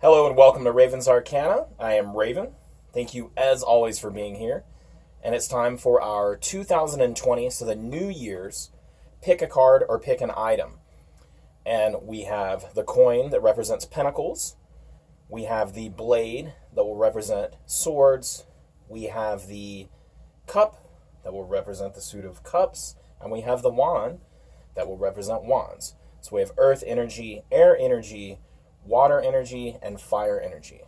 Hello and welcome to Raven's Arcana. I am Raven. Thank you as always for being here. And it's time for our 2020, so the New Year's, pick a card or pick an item. And we have the coin that represents Pentacles. We have the blade that will represent swords. We have the cup that will represent the suit of cups. And we have the wand that will represent wands. So we have earth energy, air energy, water energy, and fire energy.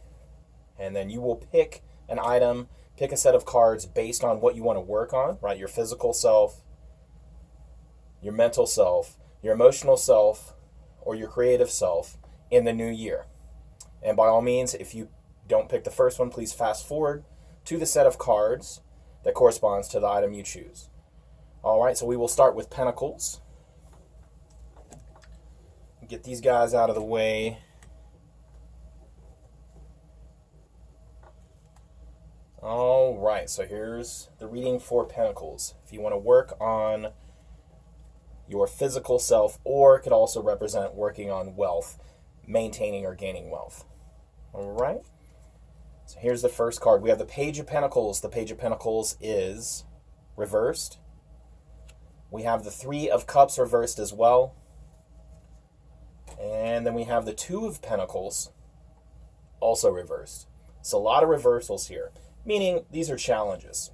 And then you will pick an item, pick a set of cards based on what you want to work on, right? Your physical self, your mental self, your emotional self, or your creative self in the new year. And by all means, if you don't pick the first one, please fast forward to the set of cards that corresponds to the item you choose. All right, so we will start with Pentacles. Get these guys out of the way. All right, so here's the reading for Pentacles. If you want to work on your physical self, or it could also represent working on wealth, maintaining or gaining wealth. All right, so here's the first card. We have the Page of Pentacles. The Page of Pentacles is reversed. We have the Three of Cups reversed as well. And then we have the Two of Pentacles also reversed. So a lot of reversals here, meaning these are challenges.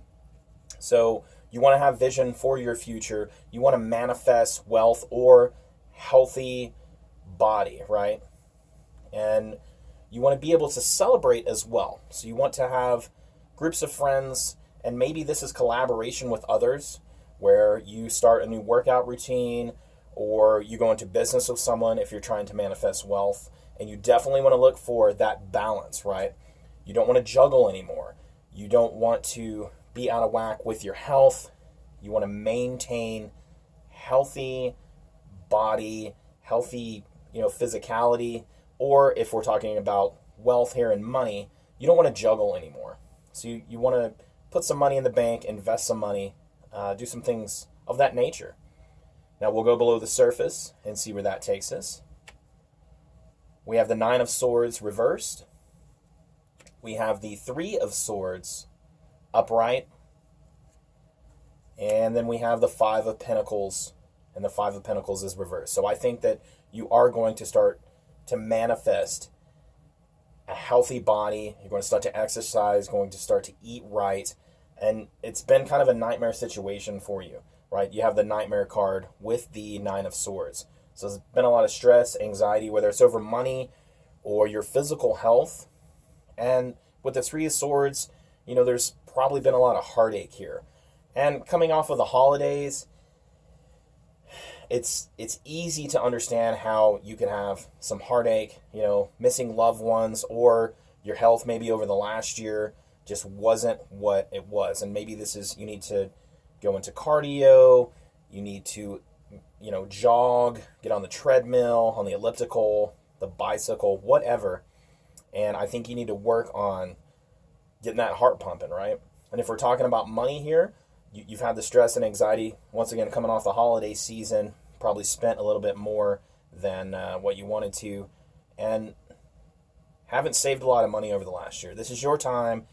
So you want to have vision for your future. You want to manifest wealth or healthy body, right? And you want to be able to celebrate as well. So you want to have groups of friends, and maybe this is collaboration with others, where you start a new workout routine, or you go into business with someone if you're trying to manifest wealth. And you definitely want to look for that balance, right? You don't want to juggle anymore. You don't want to be out of whack with your health. You want to maintain healthy body, healthy, physicality. Or if we're talking about wealth here and money, you don't want to juggle anymore. So you want to put some money in the bank, invest some money, do some things of that nature. Now we'll go below the surface and see where that takes us. We have the Nine of Swords reversed. We have the Three of Swords upright. And then we have the Five of Pentacles, and the Five of Pentacles is reversed. So I think that you are going to start to manifest a healthy body. You're going to start to exercise, going to start to eat right. And it's been kind of a nightmare situation for you, right? You have the Nightmare card with the Nine of Swords. So there's been a lot of stress, anxiety, whether it's over money or your physical health. And with the Three of Swords, there's probably been a lot of heartache here. And coming off of the holidays, it's easy to understand how you can have some heartache, missing loved ones, or your health maybe over the last year just wasn't what it was. And maybe you need to go into cardio, you need to, jog, get on the treadmill, on the elliptical, the bicycle, whatever. And I think you need to work on getting that heart pumping, right? And if we're talking about money here, you've had the stress and anxiety, once again, coming off the holiday season, probably spent a little bit more than what you wanted to, and haven't saved a lot of money over the last year. This is your time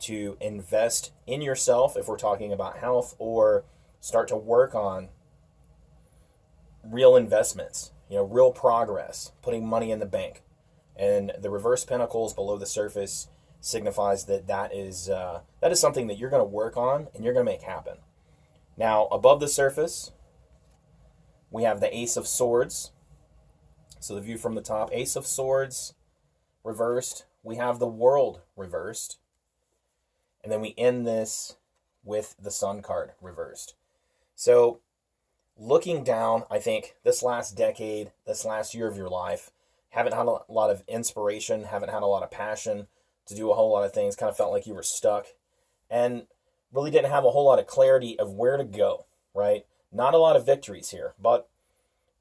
to invest in yourself if we're talking about health, or start to work on real investments, real progress, putting money in the bank. And the reverse pentacles below the surface signifies that is something that you're going to work on and you're going to make happen. Now, above the surface, we have the Ace of Swords. So the view from the top, Ace of Swords reversed. We have the World reversed. And then we end this with the Sun card reversed. So looking down, I think this last decade, this last year of your life, haven't had a lot of inspiration, haven't had a lot of passion to do a whole lot of things, kind of felt like you were stuck, and really didn't have a whole lot of clarity of where to go, right? Not a lot of victories here, but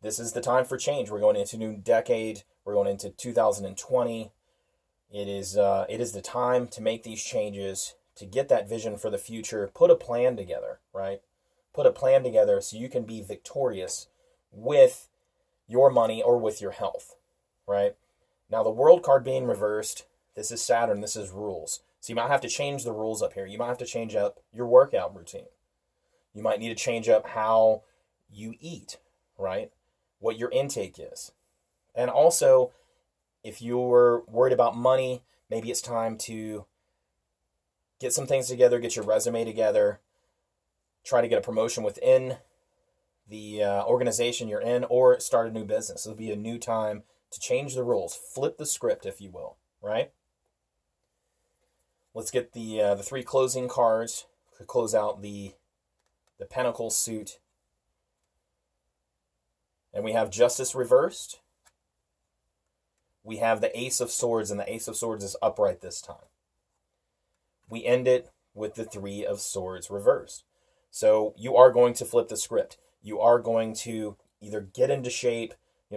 this is the time for change. We're going into a new decade. We're going into 2020. It is the time to make these changes, to get that vision for the future, put a plan together, right? Put a plan together so you can be victorious with your money or with your health, right? Now the World card being reversed, this is Saturn, this is rules. So you might have to change the rules up here. You might have to change up your workout routine. You might need to change up how you eat, right? What your intake is. And also, if you're worried about money, maybe it's time to get some things together, get your resume together, try to get a promotion within the organization you're in, or start a new business. It'll be a new time to change the rules, flip the script, if you will, right? Let's get the 3 closing cards to close out the Pentacles suit. And we have Justice reversed. We have the Ace of Swords, and the Ace of Swords is upright this time. We end it with the 3 of Swords reversed. So you are going to flip the script. You are going to either get into shape,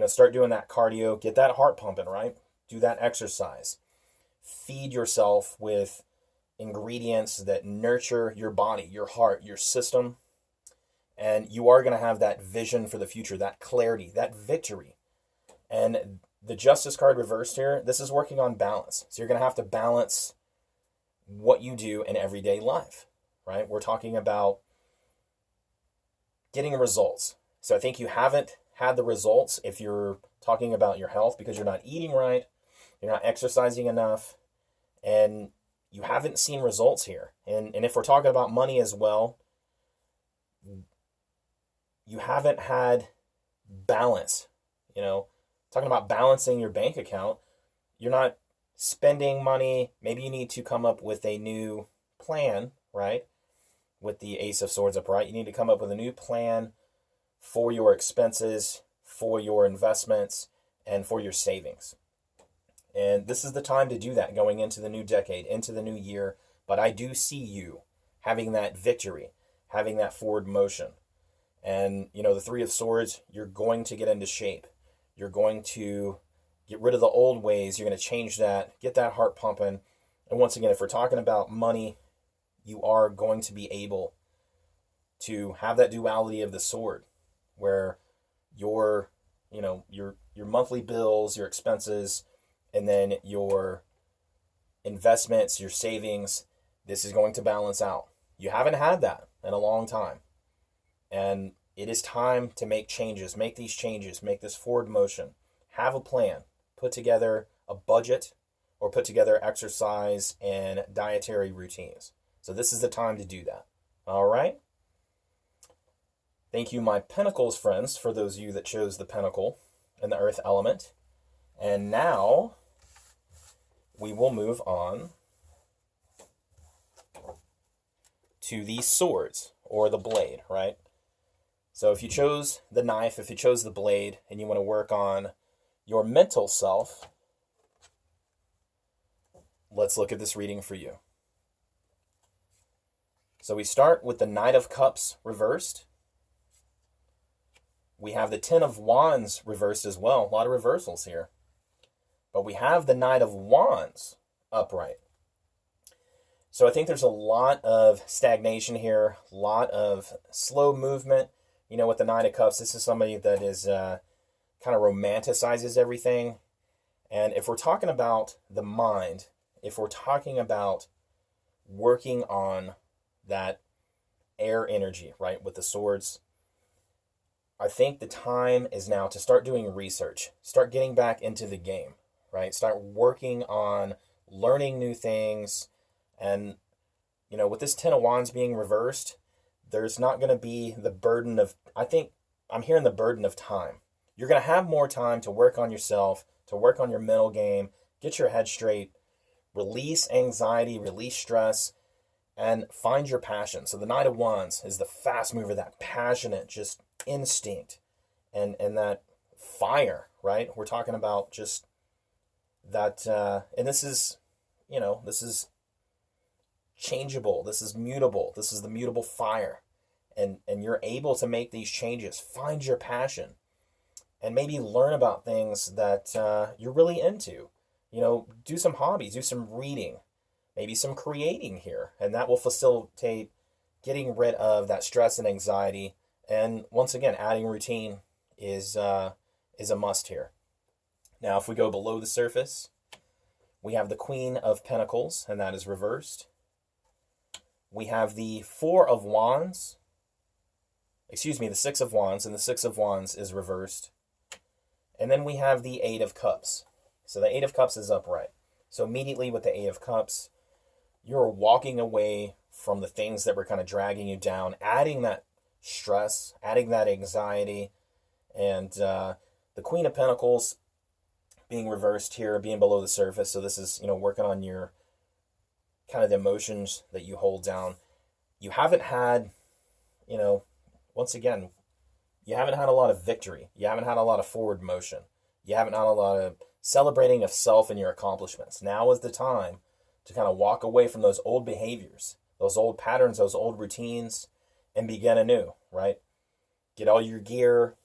start doing that cardio, get that heart pumping, right? Do that exercise. Feed yourself with ingredients that nurture your body, your heart, your system. And you are going to have that vision for the future, that clarity, that victory. And the Justice card reversed here, this is working on balance. So you're going to have to balance what you do in everyday life, right? We're talking about getting results. So I think you haven't had the results if you're talking about your health because you're not eating right, you're not exercising enough, and you haven't seen results here. And if we're talking about money as well, you haven't had balance, talking about balancing your bank account. You're not spending money. Maybe you need to come up with a new plan, right? With the Ace of Swords upright, you need to come up with a new plan for your expenses, for your investments, and for your savings. And this is the time to do that going into the new decade, into the new year. But I do see you having that victory, having that forward motion. And, the 3 of Swords, you're going to get into shape. You're going to get rid of the old ways. You're going to change that, get that heart pumping. And once again, if we're talking about money, you are going to be able to have that duality of the sword where your monthly bills, your expenses, and then your investments, your savings, this is going to balance out. You haven't had that in a long time. And it is time to make changes, make these changes, make this forward motion, have a plan, put together a budget, or put together exercise and dietary routines. So this is the time to do that. All right? Thank you, my Pentacles friends, for those of you that chose the Pentacle and the Earth element. And now we will move on to the swords, or the blade, right? So if you chose the knife, if you chose the blade, and you want to work on your mental self, let's look at this reading for you. So we start with the Knight of Cups reversed. We have the Ten of Wands reversed as well. A lot of reversals here. But we have the Knight of Wands upright. So I think there's a lot of stagnation here, a lot of slow movement. With the Knight of Cups, this is somebody that is kind of romanticizes everything. And if we're talking about the mind, if we're talking about working on that air energy, right, with the swords, I think the time is now to start doing research, start getting back into the game, right? Start working on learning new things. And, with this Ten of Wands being reversed, there's not going to be the burden of, I think I'm hearing the burden of time. You're going to have more time to work on yourself, to work on your mental game, get your head straight, release anxiety, release stress, and find your passion. So the Knight of Wands is the fast mover, that passionate, just instinct, and that fire, right? We're talking about just that, and this is changeable, this is mutable, this is the mutable fire, and you're able to make these changes. Find your passion, and maybe learn about things that you're really into. Do some hobbies, do some reading, maybe some creating here, and that will facilitate getting rid of that stress and anxiety. And once again, adding routine is a must here. Now, if we go below the surface, we have the Queen of Pentacles, and that is reversed. We have the Four of Wands. Excuse me, the Six of Wands, and the Six of Wands is reversed. And then we have the Eight of Cups. So the Eight of Cups is upright. So immediately with the Eight of Cups, you're walking away from the things that were kind of dragging you down, adding that stress, adding that anxiety. And the Queen of Pentacles being reversed here, being below the surface. So this is, working on your kind of the emotions that you hold down. You haven't had, once again, you haven't had a lot of victory. You haven't had a lot of forward motion. You haven't had a lot of celebrating of self and your accomplishments. Now is the time to kind of walk away from those old behaviors, those old patterns, those old routines, and begin anew, right? Get all your gear,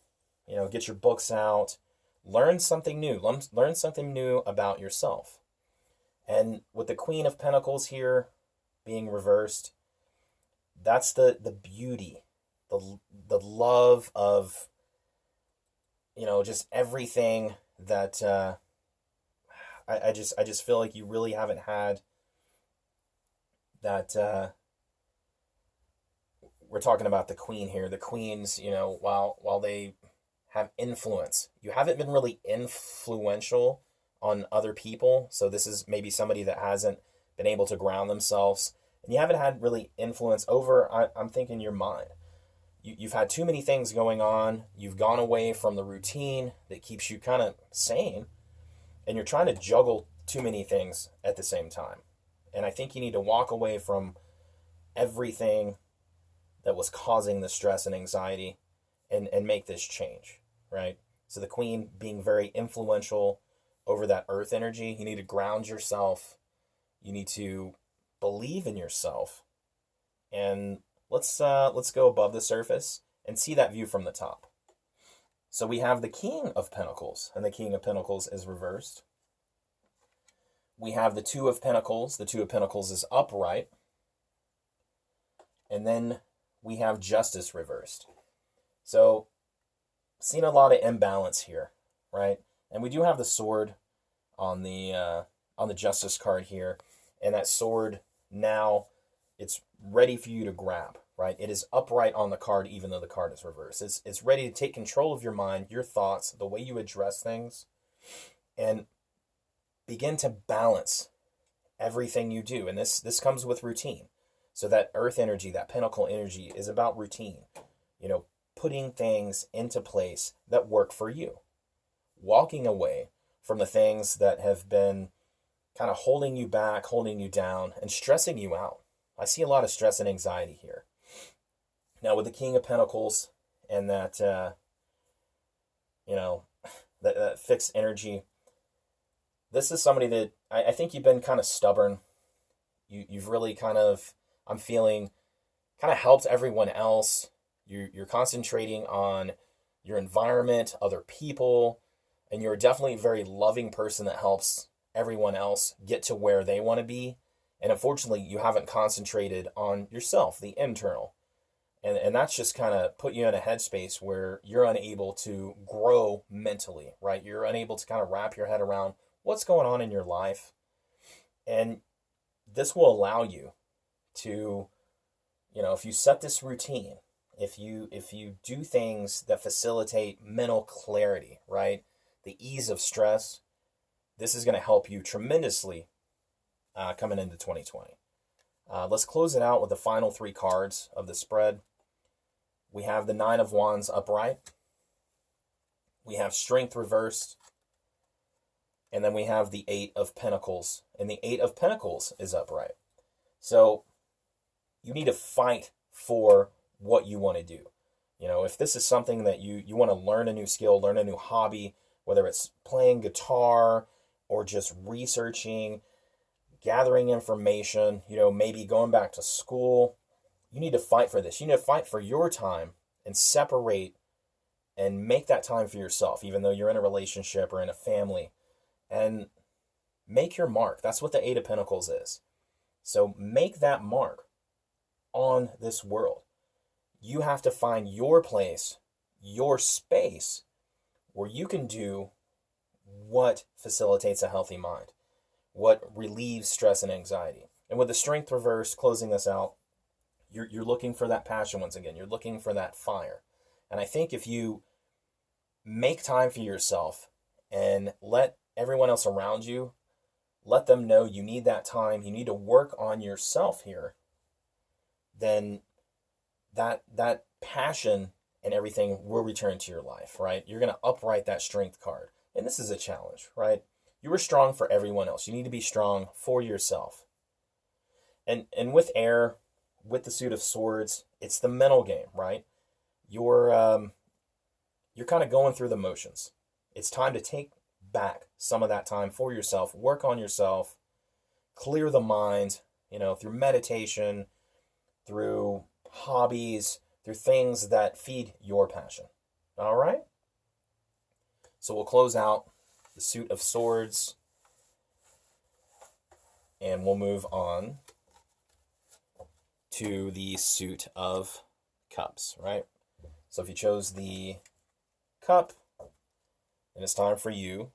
get your books out, learn something new. Learn something new about yourself. And with the Queen of Pentacles here being reversed, that's the beauty, the love of, just everything that I just feel like you really haven't had that. We're talking about the Queen here. The Queens, while they have influence, you haven't been really influential on other people. So this is maybe somebody that hasn't been able to ground themselves, and you haven't had really influence over, I'm thinking, your mind. You've had too many things going on. You've gone away from the routine that keeps you kind of sane, and you're trying to juggle too many things at the same time. And I think you need to walk away from everything that was causing the stress and anxiety and make this change, right? So the Queen being very influential over that earth energy, you need to ground yourself. You need to believe in yourself. And let's go above the surface and see that view from the top. So we have the King of Pentacles, and the King of Pentacles is reversed. We have the Two of Pentacles. The Two of Pentacles is upright. And then we have Justice reversed. So, seeing a lot of imbalance here, right? And we do have the Sword on the Justice card here, and that sword now, it's ready for you to grab, right? It is upright on the card, even though the card is reversed. It's ready to take control of your mind, your thoughts, the way you address things, and begin to balance everything you do. And this comes with routine. So that earth energy, that pentacle energy, is about routine. Putting things into place that work for you. Walking away from the things that have been kind of holding you back, holding you down, and stressing you out. I see a lot of stress and anxiety here. Now with the King of Pentacles and that, that fixed energy, this is somebody that I think you've been kind of stubborn. You've really kind of, I'm feeling, kind of helped everyone else. You're concentrating on your environment, other people, and you're definitely a very loving person that helps everyone else get to where they want to be. And unfortunately, you haven't concentrated on yourself, the internal. And that's just kind of put you in a headspace where you're unable to grow mentally, right? You're unable to kind of wrap your head around what's going on in your life. And this will allow you to, if you set this routine, if you do things that facilitate mental clarity, right? The ease of stress, this is going to help you tremendously coming into 2020. Let's close it out with the final three cards of the spread. We have the Nine of Wands upright. We have Strength reversed. And then we have the Eight of Pentacles. And the Eight of Pentacles is upright. So you need to fight for what you want to do. If this is something that you want to learn a new skill, learn a new hobby, whether it's playing guitar or just researching, gathering information, maybe going back to school, you need to fight for this. You need to fight for your time and separate and make that time for yourself, even though you're in a relationship or in a family, and make your mark. That's what the Eight of Pentacles is. So make that mark on this world. You have to find your place, your space, where you can do what facilitates a healthy mind, what relieves stress and anxiety. And with the Strength reverse, closing this out, you're looking for that passion once again. You're looking for that fire. And I think if you make time for yourself and let everyone else around you, let them know you need that time, you need to work on yourself here, then that passion and everything will return to your life, right? You're going to upright that Strength card. And this is a challenge, right? You were strong for everyone else. You need to be strong for yourself. And with air, with the Suit of Swords, it's the mental game, right? You're kind of going through the motions. It's time to take back some of that time for yourself, work on yourself, clear the mind, through meditation, through hobbies, through things that feed your passion. All right? So we'll close out the Suit of Swords and we'll move on to the Suit of Cups, right? So if you chose the Cup, then it's time for you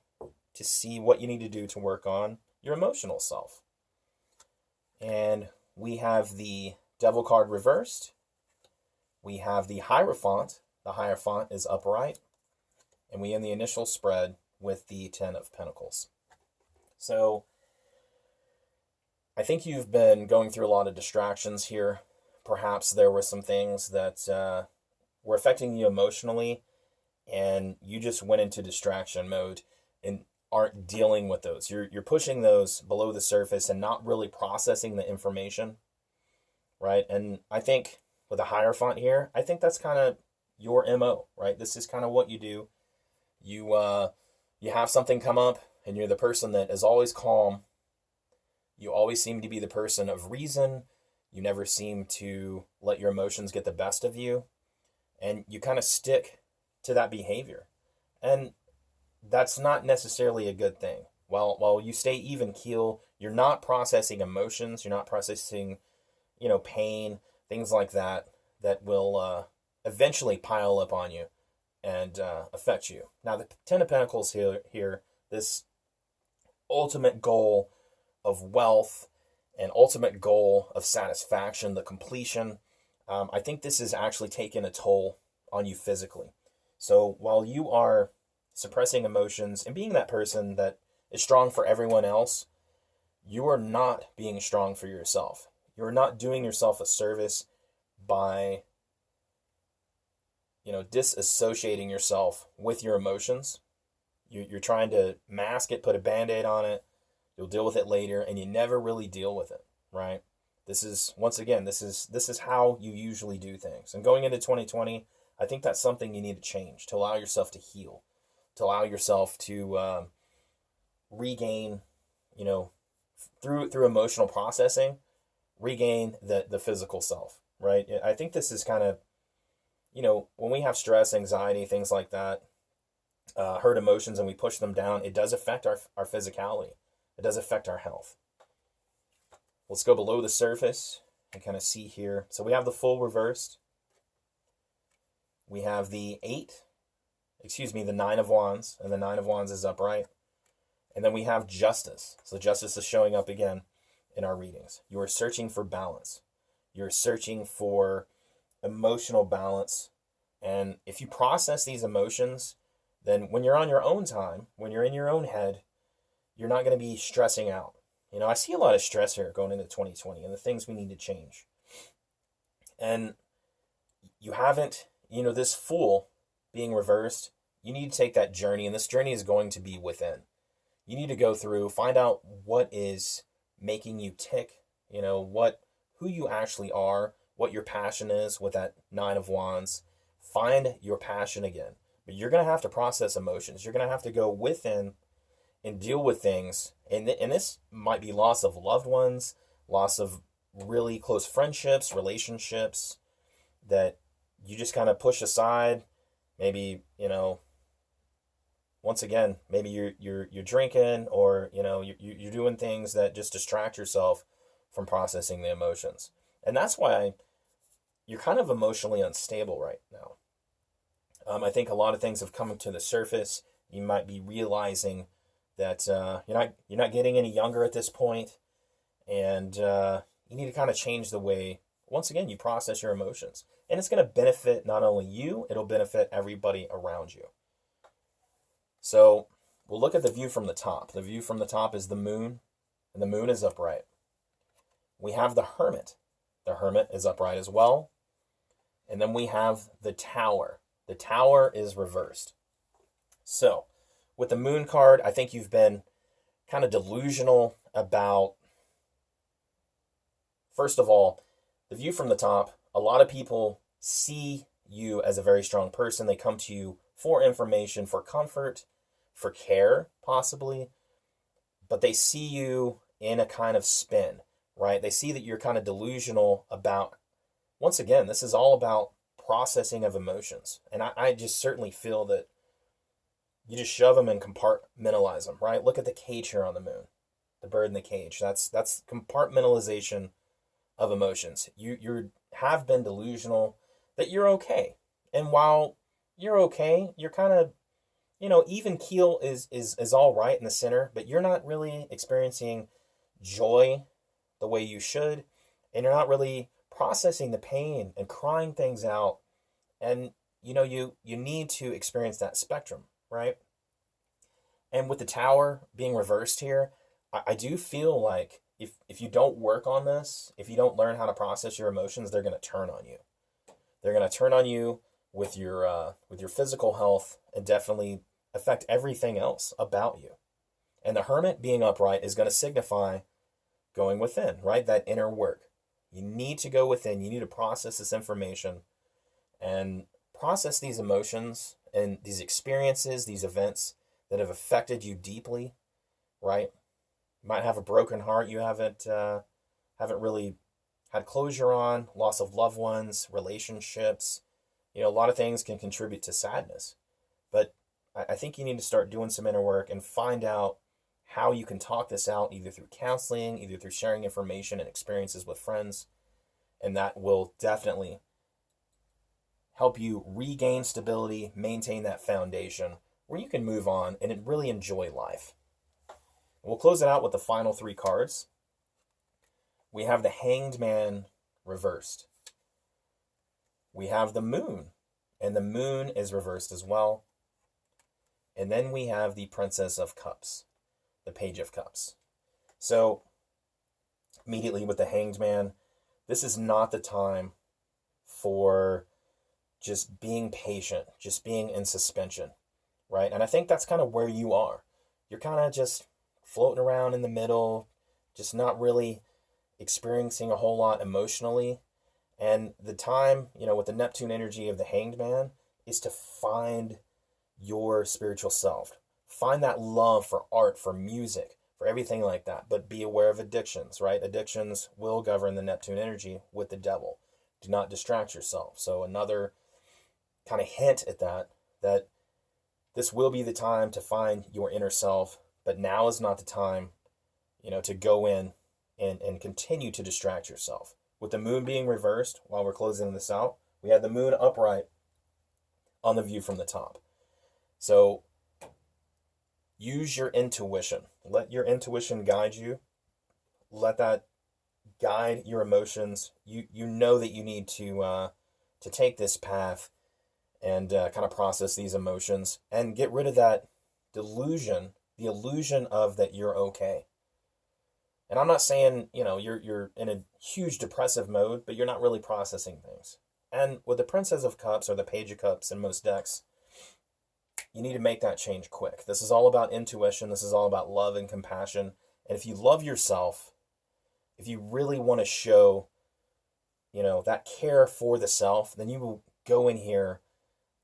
to see what you need to do to work on your emotional self. And we have the Devil card reversed. We have the Hierophant. The Hierophant is upright. And we end the initial spread with the Ten of Pentacles. So I think you've been going through a lot of distractions here. Perhaps there were some things that were affecting you emotionally, and you just went into distraction mode and aren't dealing with those. You're pushing those below the surface and not really processing the information, right? And I think with the Hierophant here, I think that's kind of your MO, right? This is kind of what you do. You have something come up, and you're the person that is always calm. You always seem to be the person of reason. You never seem to let your emotions get the best of you. And you kind of stick to that behavior. And that's not necessarily a good thing. While you stay even keel, you're not processing emotions. You're not processing, pain, things like that will eventually pile up on you and affect you. Now, the Ten of Pentacles here, this ultimate goal of wealth and ultimate goal of satisfaction, the completion, I think this is actually taking a toll on you physically. So while you are suppressing emotions and being that person that is strong for everyone else, you are not being strong for yourself. You're not doing yourself a service by disassociating yourself with your emotions. You're trying to mask it, put a Band-Aid on it. You'll deal with it later, and you never really deal with it, right? This is how you usually do things. And going into 2020, I think that's something you need to change, to allow yourself to heal, to allow yourself to regain, through emotional processing, regain the physical self, right? I think this is kind of, when we have stress, anxiety, things like that, hurt emotions, and we push them down, it does affect our physicality. It does affect our health. Let's go below the surface and kind of see here. So we have the Fool reversed. We have the Nine of Wands, and the Nine of Wands is upright. And then we have Justice. So Justice is showing up again in our readings. You are searching for balance. You're searching for emotional balance. And if you process these emotions, then when you're on your own time, when you're in your own head, you're not going to be stressing out. I see a lot of stress here going into 2020 and the things we need to change. And you haven't, this Fool being reversed, you need to take that journey, and this journey is going to be within. You need to go through, find out what is making you tick, who you actually are, what your passion is with that Nine of Wands. Find your passion again. But you're going to have to process emotions. You're going to have to go within and deal with things. And this might be loss of loved ones, loss of really close friendships, relationships that you just kind of push aside. Maybe, once again, maybe you're drinking, or, you're doing things that just distract yourself from processing the emotions. And that's why you're kind of emotionally unstable right now. I think a lot of things have come to the surface. You might be realizing that you're not getting any younger at this point, and you need to kind of change the way, once again, you process your emotions. And it's going to benefit not only you, it'll benefit everybody around you. So we'll look at the view from the top. The view from the top is the moon, and the moon is upright. We have the hermit. The hermit is upright as well. And then we have the tower. The tower is reversed. So with the moon card, I think you've been kind of delusional about, first of all, the view from the top. A lot of people see you as a very strong person. They come to you for information, for comfort, for care, possibly. But they see you in a kind of spin, right? They see that you're kind of delusional about, once again, this is all about processing of emotions. And I just certainly feel that you just shove them and compartmentalize them, right? Look at the cage here on the moon, the bird in the cage. That's compartmentalization of emotions. You have been delusional that you're okay. And while you're okay, you're kind of, even keel is all right in the center, but you're not really experiencing joy the way you should, and you're not really processing the pain and crying things out. And you need to experience that spectrum, right? And with the tower being reversed here, I do feel like if you don't work on this, if you don't learn how to process your emotions, they're going to turn on you. They're going to turn on you with your physical health, and definitely affect everything else about you. And the hermit being upright is going to signify going within, right? That inner work. You need to go within. You need to process this information and process these emotions and these experiences, these events that have affected you deeply, right? You might have a broken heart you haven't really had closure on, loss of loved ones, relationships. A lot of things can contribute to sadness. But I think you need to start doing some inner work and find out how you can talk this out, either through counseling, either through sharing information and experiences with friends. And that will definitely help you regain stability, maintain that foundation where you can move on and really enjoy life. We'll close it out with the final three cards. We have the Hanged Man reversed. We have the Moon, and the Moon is reversed as well. And then we have the Princess of Cups, the Page of Cups. So immediately with the Hanged Man, this is not the time for just being patient, just being in suspension, right? And I think that's kind of where you are. You're kind of just floating around in the middle, just not really experiencing a whole lot emotionally. And the time, with the Neptune energy of the Hanged Man, is to find your spiritual self. Find that love for art, for music, for everything like that. But be aware of addictions, right? Addictions will govern the Neptune energy with the devil. Do not distract yourself. So another kind of hint at that this will be the time to find your inner self, but now is not the time, to go in and continue to distract yourself. With the moon being reversed, while we're closing this out, we had the moon upright on the view from the top. So use your intuition. Let your intuition guide you. Let that guide your emotions. You know that you need to take this path and kind of process these emotions and get rid of that delusion, the illusion of that you're okay. And I'm not saying, you're in a huge depressive mode, but you're not really processing things. And with the Princess of Cups or the Page of Cups in most decks, you need to make that change quick. This is all about intuition. This is all about love and compassion. And if you love yourself, if you really want to show, that care for the self, then you will go in here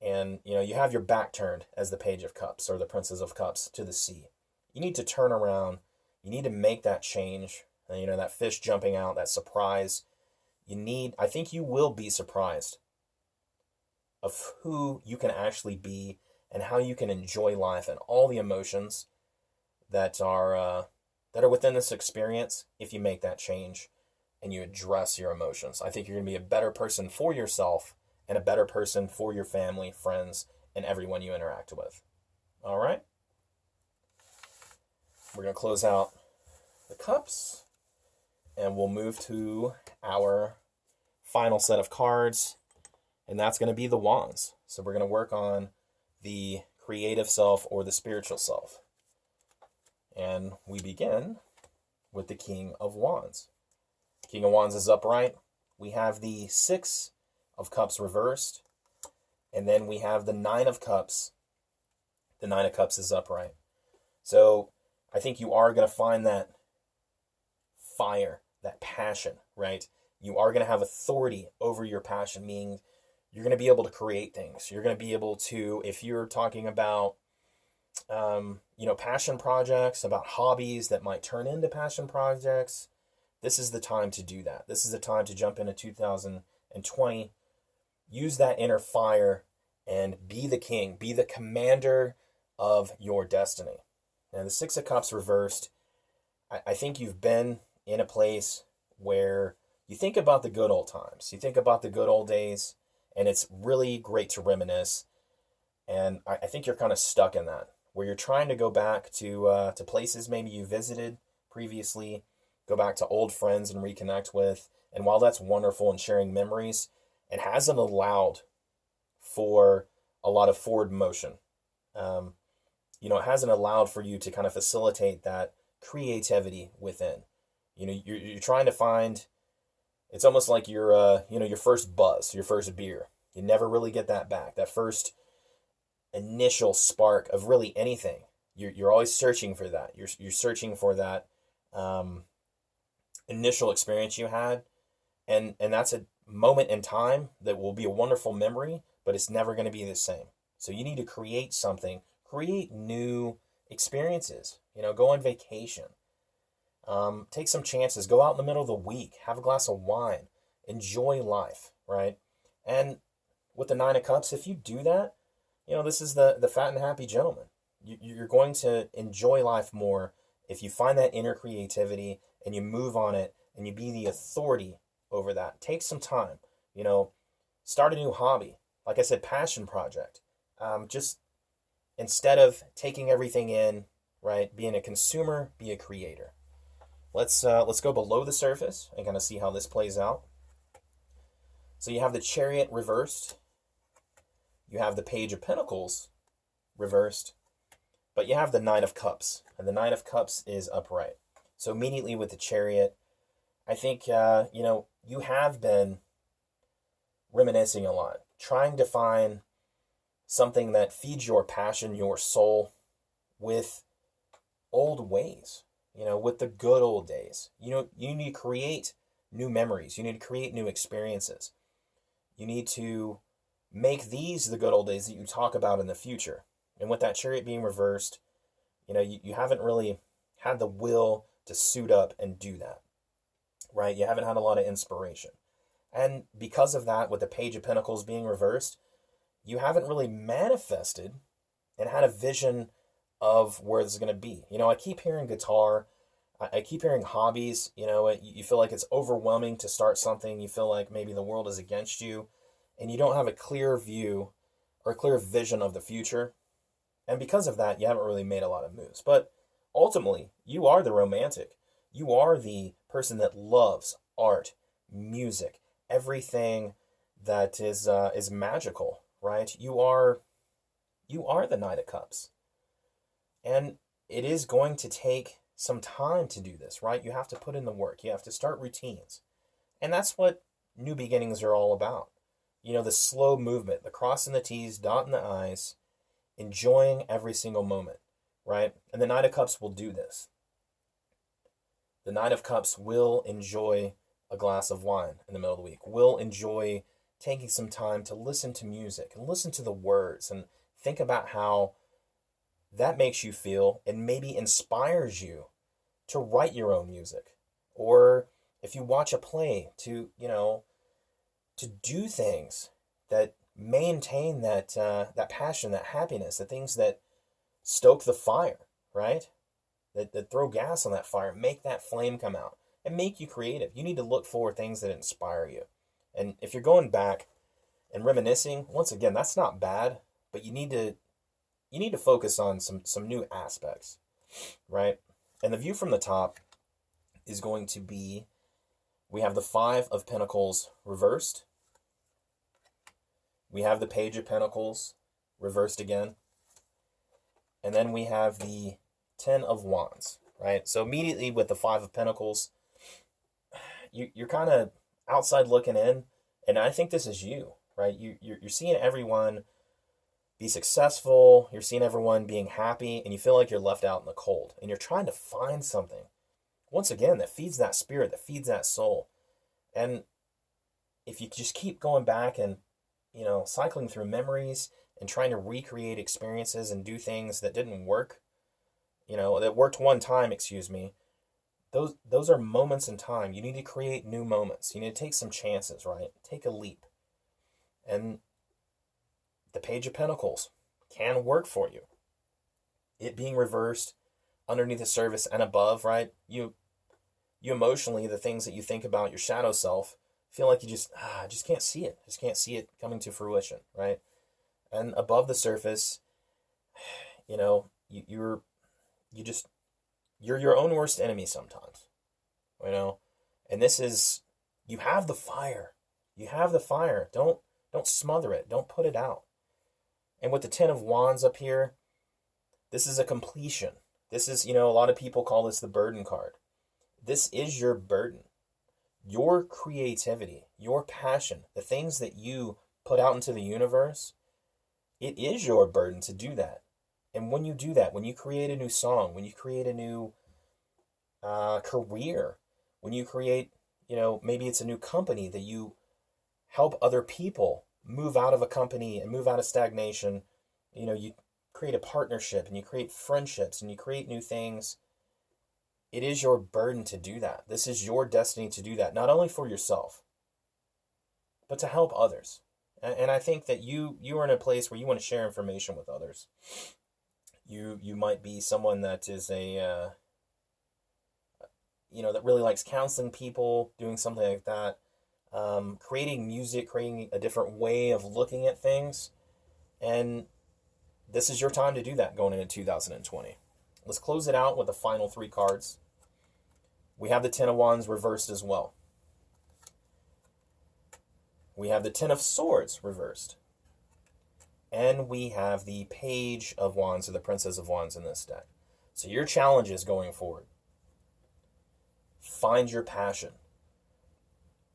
and, you have your back turned as the Page of Cups or the Princess of Cups to the sea. You need to turn around. You need to make that change. That fish jumping out, that surprise. I think you will be surprised of who you can actually be and how you can enjoy life and all the emotions that are within this experience if you make that change and you address your emotions. I think you're going to be a better person for yourself and a better person for your family, friends, and everyone you interact with. All right? We're going to close out the cups, and we'll move to our final set of cards, and that's going to be the wands. So we're going to work on the creative self or the spiritual self. And we begin with the King of Wands. King of Wands is upright. We have the Six of Cups reversed, and then we have the Nine of Cups. The Nine of Cups is upright. So I think you are going to find that fire, that passion, right? You are going to have authority over your passion, meaning you're going to be able to create things. You're going to be able to, if you're talking about, passion projects, about hobbies that might turn into passion projects, this is the time to do that. This is the time to jump into 2020, use that inner fire, and be the king, be the commander of your destiny. Now, the Six of Cups reversed, I think you've been in a place where you think about the good old times. You think about the good old days, and it's really great to reminisce. And I think you're kind of stuck in that, where you're trying to go back to places maybe you visited previously, go back to old friends and reconnect with. And while that's wonderful and sharing memories, it hasn't allowed for a lot of forward motion. It hasn't allowed for you to kind of facilitate that creativity within. You're trying to find, it's almost like your first buzz, your first beer. You never really get that back. That first initial spark of really anything. You're always searching for that. You're searching for that initial experience you had. And that's a moment in time that will be a wonderful memory, but it's never going to be the same. So you need to create something, create new experiences, go on vacation, take some chances, go out in the middle of the week, have a glass of wine, enjoy life, right? And with the Nine of Cups, if you do that, this is the fat and happy gentleman. You're going to enjoy life more if you find that inner creativity and you move on it and you be the authority over that. Take some time, start a new hobby. Like I said, passion project. Just instead of taking everything in, right, being a consumer, be a creator. Let's go below the surface and kind of see how this plays out. So you have the Chariot reversed. You have the Page of Pentacles reversed. But you have the Nine of Cups. And the Nine of Cups is upright. So immediately with the Chariot, I think, you have been reminiscing a lot. Trying to find something that feeds your passion, your soul, with old ways, with the good old days. You need to create new memories. You need to create new experiences. You need to make these the good old days that you talk about in the future. And with that Chariot being reversed, you haven't really had the will to suit up and do that, right? You haven't had a lot of inspiration. And because of that, with the Page of Pentacles being reversed, you haven't really manifested and had a vision of where this is going to be. I keep hearing guitar. I keep hearing hobbies. You feel like it's overwhelming to start something. You feel like maybe the world is against you, and you don't have a clear view or a clear vision of the future. And because of that, you haven't really made a lot of moves. But ultimately, you are the romantic. You are the person that loves art, music, everything that is magical, right? You are the Knight of Cups. And it is going to take some time to do this, right? You have to put in the work. You have to start routines. And that's what new beginnings are all about. The slow movement, the crossing the T's, dotting the I's, enjoying every single moment, right? And the Knight of Cups will do this. The Knight of Cups will enjoy a glass of wine in the middle of the week, will enjoy taking some time to listen to music and listen to the words and think about how that makes you feel and maybe inspires you to write your own music. Or if you watch a play, to do things that maintain that passion, that happiness, the things that stoke the fire, right? That throw gas on that fire, make that flame come out and make you creative. You need to look for things that inspire you. And if you're going back and reminiscing, once again, that's not bad, but you need to focus on some new aspects, right? And the view from the top is going to be, we have the Five of Pentacles reversed. We have the Page of Pentacles reversed again. And then we have the Ten of Wands, right? So immediately with the Five of Pentacles, you're kind of outside looking in. And I think this is you, right? You're seeing everyone be successful. You're seeing everyone being happy, and you feel like you're left out in the cold. And you're trying to find something, once again, that feeds that spirit, that feeds that soul. And if you just keep going back and, cycling through memories and trying to recreate experiences and do things that didn't work, that worked one time, those are moments in time. You need to create new moments. You need to take some chances, right? Take a leap. And the Page of Pentacles can work for you. It being reversed underneath the surface and above, right? You emotionally, the things that you think about your shadow self, feel like you just can't see it. Just can't see it coming to fruition, right? And above the surface, you're your own worst enemy sometimes, And this is, you have the fire. You have the fire. Don't smother it. Don't put it out. And with the Ten of Wands up here, this is a completion. This is, a lot of people call this the burden card. This is your burden. Your creativity, your passion, the things that you put out into the universe, it is your burden to do that. And when you do that, when you create a new song, when you create a new career, when you create, maybe it's a new company that you help other people move out of a company and move out of stagnation, you create a partnership and you create friendships and you create new things. It is your burden to do that. This is your destiny to do that, not only for yourself, but to help others. And I think that you are in a place where you want to share information with others. You might be someone that is that really likes counseling people, doing something like that, creating music, creating a different way of looking at things. And this is your time to do that going into 2020. Let's close it out with the final three cards. We have the Ten of Wands reversed as well. We have the Ten of Swords reversed. And we have the Page of Wands, or the Princess of Wands in this deck. So your challenge is going forward. Find your passion.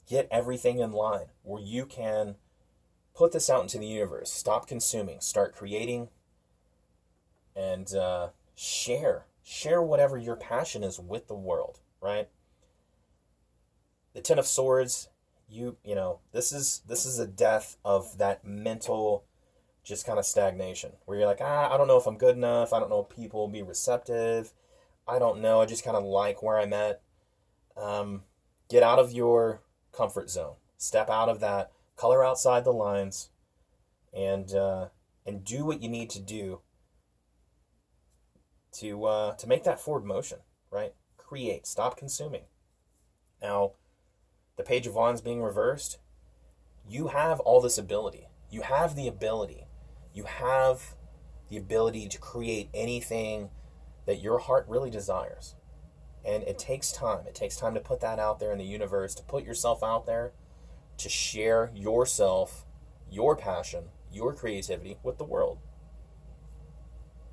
Get everything in line where you can put this out into the universe. Stop consuming. Start creating. And share whatever your passion is with the world, right? The Ten of Swords, this is a death of that mental just kind of stagnation where you're like, I don't know if I'm good enough. I don't know if people will be receptive. I don't know. I just kind of like where I'm at. Get out of your comfort zone. Step out of that. Color outside the lines, and do what you need to do to make that forward motion, right? Create. Stop consuming. Now, the Page of Wands being reversed, you have all this ability. You have the ability. You have the ability to create anything that your heart really desires. And it takes time. It takes time to put that out there in the universe, to put yourself out there, to share yourself, your passion, your creativity with the world.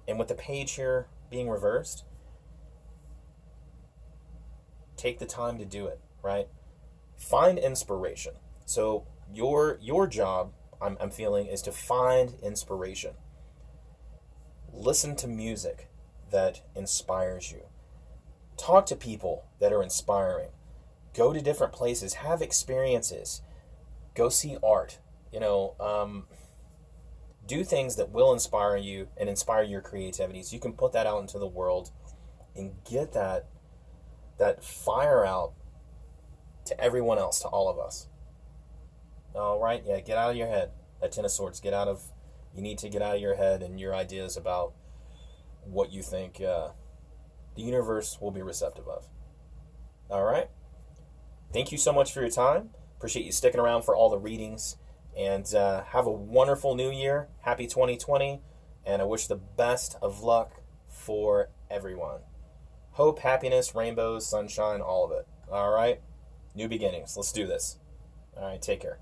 And with the Page here being reversed, take the time to do it, right? Find inspiration. So your job, I'm feeling, is to find inspiration. Listen to music that inspires you. Talk to people that are inspiring. Go to different places. Have experiences. Go see art. Do things that will inspire you and inspire your creativity so you can put that out into the world and get that fire out to everyone else, to all of us. All right? Yeah, get out of your head. That Ten of Swords. You need to get out of your head and your ideas about what you think the universe will be receptive of. All right? Thank you so much for your time. Appreciate you sticking around for all the readings. And have a wonderful new year. Happy 2020. And I wish the best of luck for everyone. Hope, happiness, rainbows, sunshine, all of it. All right? New beginnings. Let's do this. All right, take care.